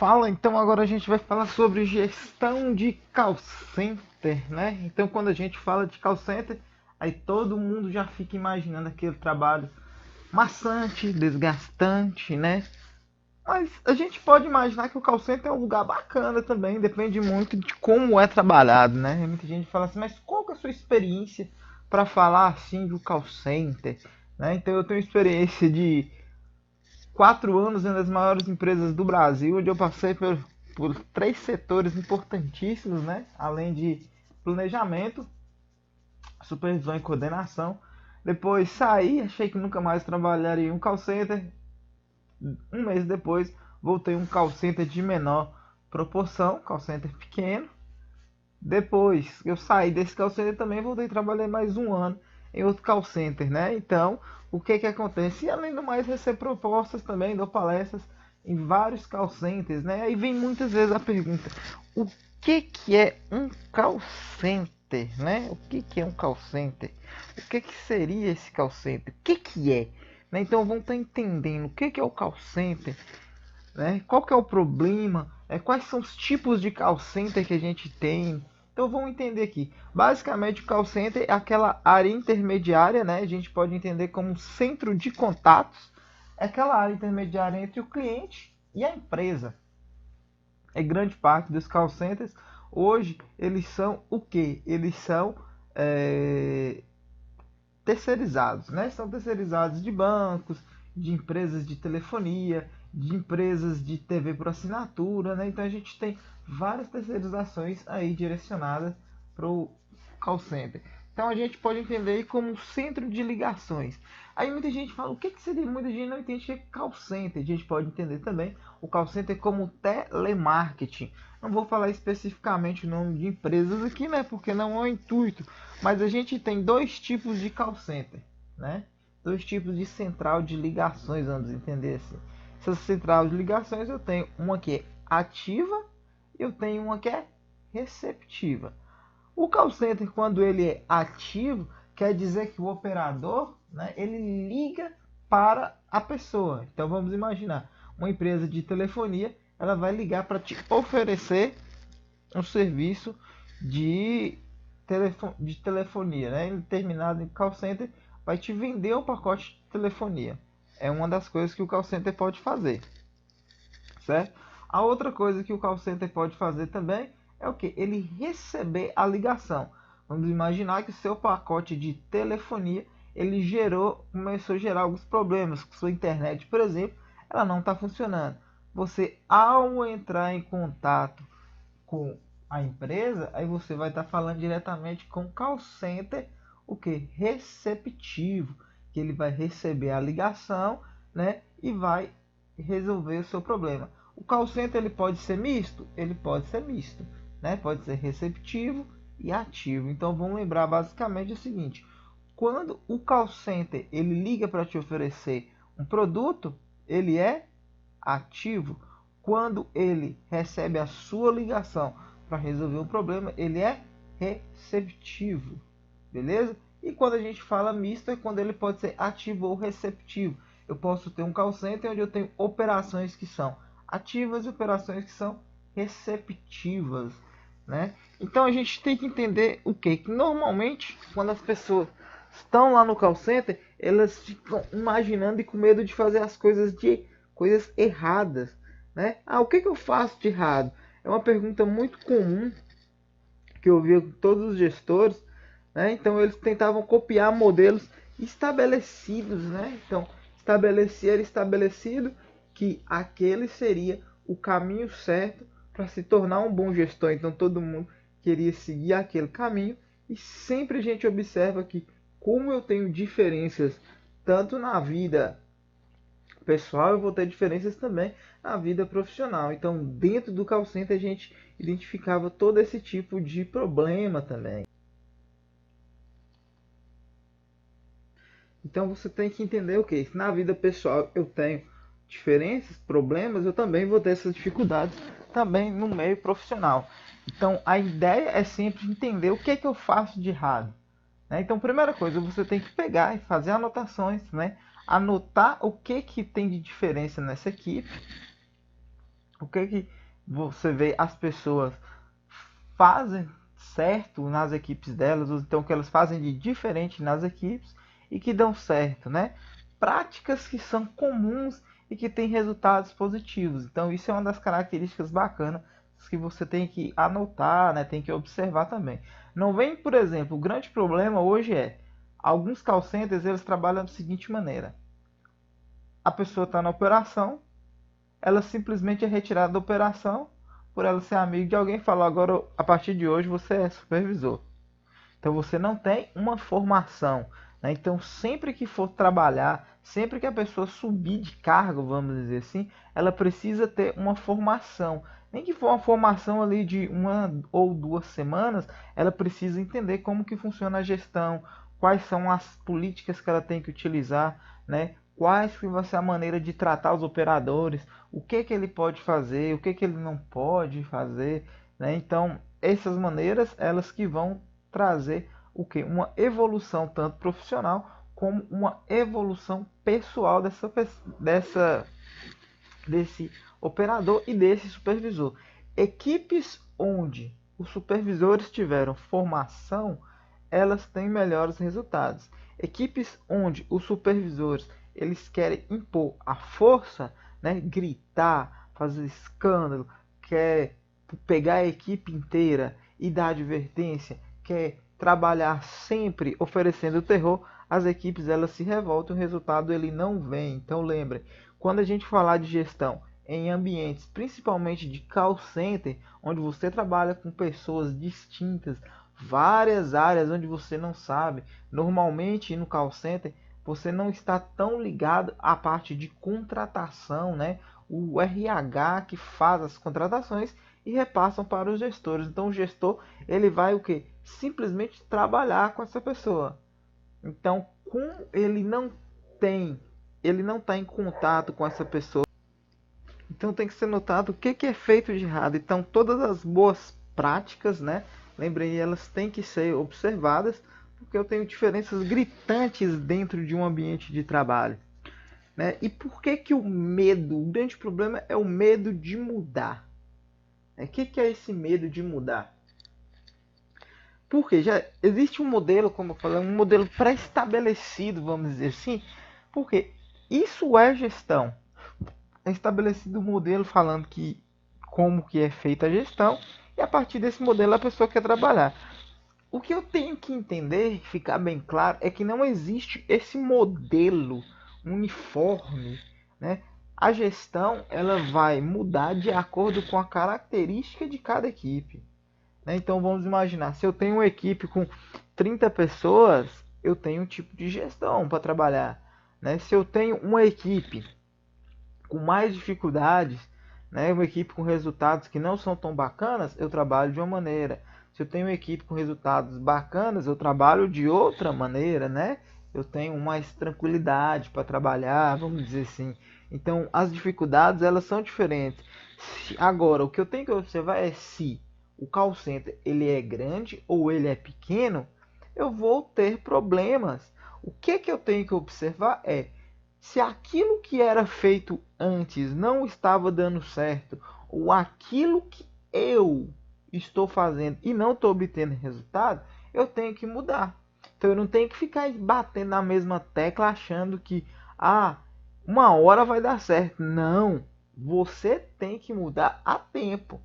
Fala, então agora a gente vai falar sobre gestão de call center, né? Então quando a gente fala de call center, aí todo mundo já fica imaginando aquele trabalho maçante, desgastante, né? Mas a gente pode imaginar que o call center é um lugar bacana também, depende muito de como é trabalhado, né? Muita gente fala assim, mas qual que é a sua experiência para falar assim do call center, né? Então eu tenho experiência de 4 anos em uma das maiores empresas do Brasil, onde eu passei por três setores importantíssimos, né? Além de planejamento, supervisão e coordenação. Depois saí, achei que nunca mais trabalharia em um call center. Um mês depois, voltei a um call center de menor proporção, call center pequeno. Depois eu saí desse call center também, voltei a trabalhar mais um ano em outro call center, né? Então, o que que acontece? E além do mais, recebo propostas também, dou palestras em vários call centers, né? Aí vem muitas vezes a pergunta: o que é um call center, né? O que é um call center? O que seria esse call center? O que é? Né? Então, vamos estar entendendo o que é o call center, né? Qual que é o problema? Quais são os tipos de call center que a gente tem? Então vamos entender aqui. Basicamente, o call center é aquela área intermediária, né? A gente pode entender como um centro de contatos. É aquela área intermediária entre o cliente e a empresa. É grande parte dos call centers hoje eles são o que? Eles são terceirizados, né? São terceirizados de bancos, de empresas de telefonia, de empresas de TV por assinatura, né? Então a gente tem várias terceirizações aí direcionadas para o call center. Então a gente pode entender aí como um centro de ligações. Aí muita gente fala, o que seria? Muita gente não entende o que é call center. A gente pode entender também o call center como telemarketing. Não vou falar especificamente o nome de empresas aqui, né? Porque não é o intuito. Mas a gente tem dois tipos de call center, né? Dois tipos de central de ligações, vamos entender assim. Essa central de ligações eu tenho uma que é ativa e eu tenho uma que é receptiva. O call center, quando ele é ativo, quer dizer que o operador, né, ele liga para a pessoa. Então vamos imaginar, uma empresa de telefonia, ela vai ligar para te oferecer um serviço de, de telefonia, né? Ele terminado em call center vai te vender um pacote de telefonia. É uma das coisas que o call center pode fazer, certo? A outra coisa que o call center pode fazer também é o que? Ele receber a ligação. Vamos imaginar que o seu pacote de telefonia ele começou a gerar alguns problemas com sua internet, por exemplo, ela não está funcionando. Você, ao entrar em contato com a empresa, aí você vai estar falando diretamente com o call center, o que? Receptivo, que ele vai receber a ligação, né, e vai resolver o seu problema. O call center ele pode ser misto? Ele pode ser misto, né? Pode ser receptivo e ativo. Então vamos lembrar basicamente o seguinte: quando o call center ele liga para te oferecer um produto, ele é ativo. Quando ele recebe a sua ligação para resolver um problema, ele é receptivo, beleza? E quando a gente fala misto, é quando ele pode ser ativo ou receptivo. Eu posso ter um call center onde eu tenho operações que são ativas e operações que são receptivas, né? Então a gente tem que entender o que? Que normalmente, quando as pessoas estão lá no call center, elas ficam imaginando e com medo de fazer as coisas erradas, né? O que eu faço de errado? É uma pergunta muito comum que eu via com todos os gestores, né? Então eles tentavam copiar modelos estabelecidos, né? Então era estabelecido que aquele seria o caminho certo para se tornar um bom gestor. Então todo mundo queria seguir aquele caminho e sempre a gente observa que como eu tenho diferenças tanto na vida pessoal, eu vou ter diferenças também na vida profissional. Então, dentro do call center, a gente identificava todo esse tipo de problema também. Então, você tem que entender o que? Se na vida pessoal eu tenho diferenças, problemas, eu também vou ter essas dificuldades também no meio profissional. Então, a ideia é sempre entender o que é que eu faço de errado, né? Então, primeira coisa, você tem que pegar e fazer anotações, né? Anotar o que tem de diferença nessa equipe, O que você vê as pessoas fazem certo nas equipes delas, ou então que elas fazem de diferente nas equipes e que dão certo, né? Práticas que são comuns e que têm resultados positivos. Então isso é uma das características bacanas que você tem que anotar, né? Tem que observar também. Não vem, por exemplo, o grande problema hoje é alguns call centers eles trabalham da seguinte maneira: a pessoa está na operação, ela simplesmente é retirada da operação por ela ser amigo de alguém e falou: agora a partir de hoje você é supervisor. Então você não tem uma formação, né? Então sempre que for trabalhar, sempre que a pessoa subir de cargo, vamos dizer assim, ela precisa ter uma formação. Nem que for uma formação ali de 1 ou 2 semanas, ela precisa entender como que funciona a gestão, quais são as políticas que ela tem que utilizar, né? Quais que vai ser a maneira de tratar os operadores, o que que ele pode fazer, o que que ele não pode fazer, né? Então essas maneiras, elas que vão trazer o que? Uma evolução tanto profissional como uma evolução pessoal desse operador e desse supervisor. Equipes onde os supervisores tiveram formação, elas têm melhores resultados. Equipes onde os supervisores eles querem impor a força, né, gritar, fazer escândalo, quer pegar a equipe inteira e dar advertência, quer trabalhar sempre oferecendo terror, as equipes elas se revoltam, o resultado ele não vem. Então lembre, quando a gente falar de gestão em ambientes, principalmente de call center, onde você trabalha com pessoas distintas, várias áreas onde você não sabe, normalmente no call center você não está tão ligado à parte de contratação, né? O RH que faz as contratações e repassam para os gestores. Então o gestor ele vai o que? Simplesmente trabalhar com essa pessoa. Então, como ele não está em contato com essa pessoa. Então tem que ser notado o que é feito de errado. Então todas as boas práticas, né? Lembrem, elas têm que ser observadas, porque eu tenho diferenças gritantes dentro de um ambiente de trabalho, né? E por que o medo, o grande problema é o medo de mudar? O que é esse medo de mudar? Porque já existe um modelo, como eu falei, um modelo pré-estabelecido, vamos dizer assim, porque isso é gestão. É estabelecido um modelo falando que como que é feita a gestão e a partir desse modelo a pessoa quer trabalhar. O que eu tenho que entender, ficar bem claro, é que não existe esse modelo uniforme, né? A gestão ela vai mudar de acordo com a característica de cada equipe, né? Então vamos imaginar, se eu tenho uma equipe com 30 pessoas, eu tenho um tipo de gestão para trabalhar, né? Se eu tenho uma equipe com mais dificuldades, né, uma equipe com resultados que não são tão bacanas, eu trabalho de uma maneira. Se eu tenho uma equipe com resultados bacanas, eu trabalho de outra maneira, né? Eu tenho mais tranquilidade para trabalhar, vamos dizer assim. Então, as dificuldades, elas são diferentes. Agora, o que eu tenho que observar é se o call center ele é grande ou ele é pequeno, eu vou ter problemas. O que eu tenho que observar é se aquilo que era feito antes não estava dando certo, ou aquilo que eu estou fazendo e não estou obtendo resultado, eu tenho que mudar. Então eu não tenho que ficar batendo na mesma tecla achando que uma hora vai dar certo. Não, você tem que mudar a tempo.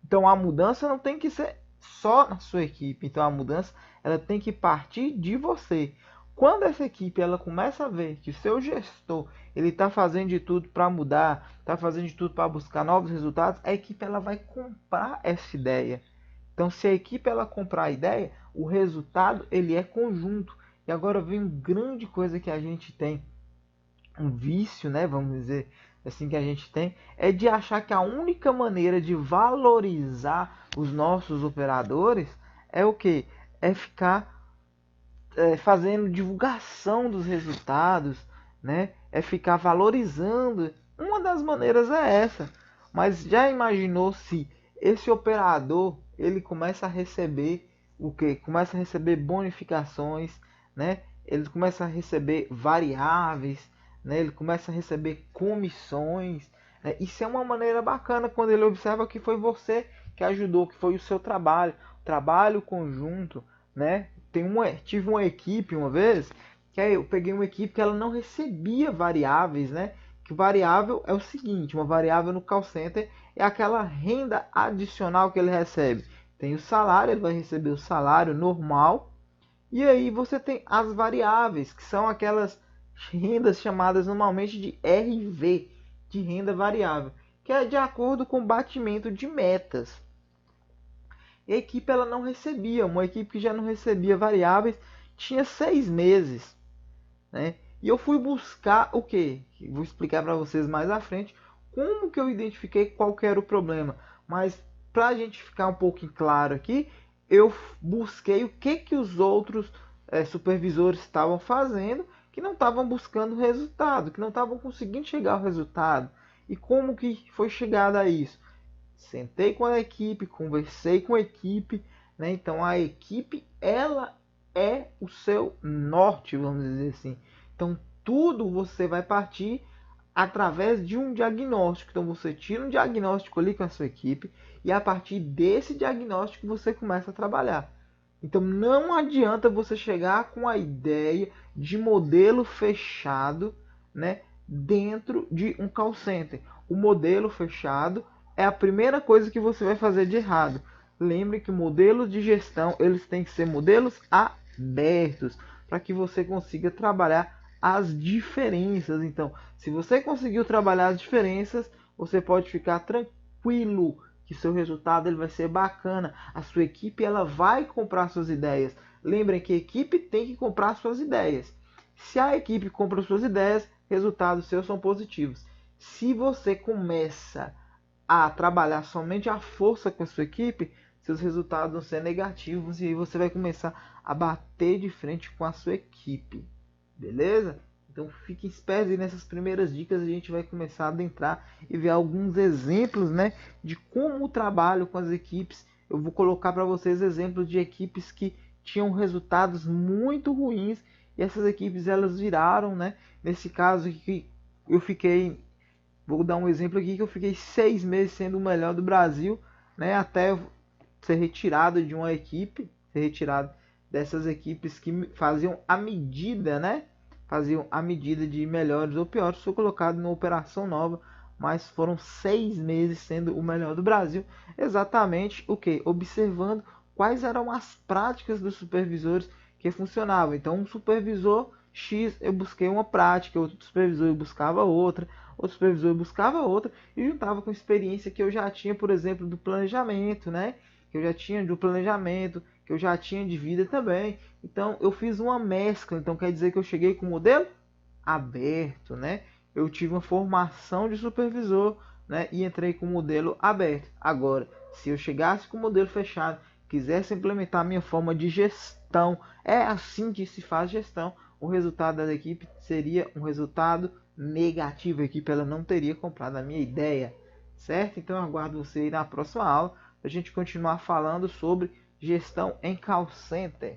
Então a mudança não tem que ser só na sua equipe. Então a mudança ela tem que partir de você. Quando essa equipe ela começa a ver que o seu gestor ele está fazendo de tudo para mudar, está fazendo de tudo para buscar novos resultados, a equipe ela vai comprar essa ideia. Então, se a equipe ela comprar a ideia, o resultado ele é conjunto. E agora vem uma grande coisa que a gente tem, um vício, né? Vamos dizer assim que a gente tem, é de achar que a única maneira de valorizar os nossos operadores é o que? É ficar fazendo divulgação dos resultados, né? É ficar valorizando. Uma das maneiras é essa. Mas já imaginou se esse operador ele começa a receber o que? Começa a receber bonificações, né? Ele começa a receber variáveis, né? Ele começa a receber comissões. né? Isso é uma maneira bacana quando ele observa que foi você que ajudou, que foi o seu trabalho, trabalho conjunto, né? Tive uma equipe uma vez, que aí eu peguei uma equipe que ela não recebia variáveis, né? Que variável é o seguinte, uma variável no call center é aquela renda adicional que ele recebe. Tem o salário, ele vai receber o salário normal, e aí você tem as variáveis, que são aquelas rendas chamadas normalmente de RV, de renda variável, que é de acordo com o batimento de metas. E a equipe ela não recebia, uma equipe que já não recebia variáveis, tinha 6 meses, né? E eu fui buscar o que? Vou explicar para vocês mais à frente como que eu identifiquei qual que era o problema. Mas para a gente ficar um pouco claro aqui, eu busquei o que os outros supervisores estavam fazendo, que não estavam buscando resultado, que não estavam conseguindo chegar ao resultado. E como que foi chegado a isso? Sentei com a equipe, conversei com a equipe, né? Então a equipe ela é o seu norte, vamos dizer assim. Então tudo você vai partir através de um diagnóstico. Então você tira um diagnóstico ali com a sua equipe e a partir desse diagnóstico você começa a trabalhar. Então não adianta você chegar com a ideia de modelo fechado, né, dentro de um call center. O modelo fechado é a primeira coisa que você vai fazer de errado. Lembre que modelos de gestão, eles têm que ser modelos abertos, para que você consiga trabalhar as diferenças. Então, se você conseguiu trabalhar as diferenças, você pode ficar tranquilo que seu resultado ele vai ser bacana. A sua equipe ela vai comprar suas ideias. Lembrem que a equipe tem que comprar suas ideias. Se a equipe compra suas ideias, resultados seus são positivos. Se você começa a trabalhar somente a força com a sua equipe, seus resultados vão ser negativos e aí você vai começar a bater de frente com a sua equipe. Beleza? Então fique esperto nessas primeiras dicas, a gente vai começar a adentrar e ver alguns exemplos, né, de como o trabalho com as equipes. Eu vou colocar para vocês exemplos de equipes que tinham resultados muito ruins e essas equipes elas viraram, né? Nesse caso que eu fiquei, vou dar um exemplo aqui que eu fiquei 6 meses sendo o melhor do Brasil, né? Até ser retirado de uma equipe, ser retirado dessas equipes que faziam a medida, né? Faziam a medida de melhores ou piores, foi colocado numa operação nova, mas foram 6 meses sendo o melhor do Brasil, exatamente o que? Observando quais eram as práticas dos supervisores que funcionavam. Então, um supervisor X eu busquei uma prática, outro supervisor eu buscava outra, outro supervisor eu buscava outra e juntava com a experiência que eu já tinha, por exemplo, do planejamento, né? Que eu já tinha do planejamento, que eu já tinha de vida também. Então eu fiz uma mescla. Então quer dizer que eu cheguei com o modelo aberto, né? Eu tive uma formação de supervisor, né? E entrei com o modelo aberto. Agora, se eu chegasse com o modelo fechado, quisesse implementar a minha forma de gestão, é assim que se faz gestão. O resultado da equipe seria um resultado negativo. A equipe ela não teria comprado a minha ideia, certo? Então eu aguardo você aí na próxima aula para a gente continuar falando sobre gestão em call center.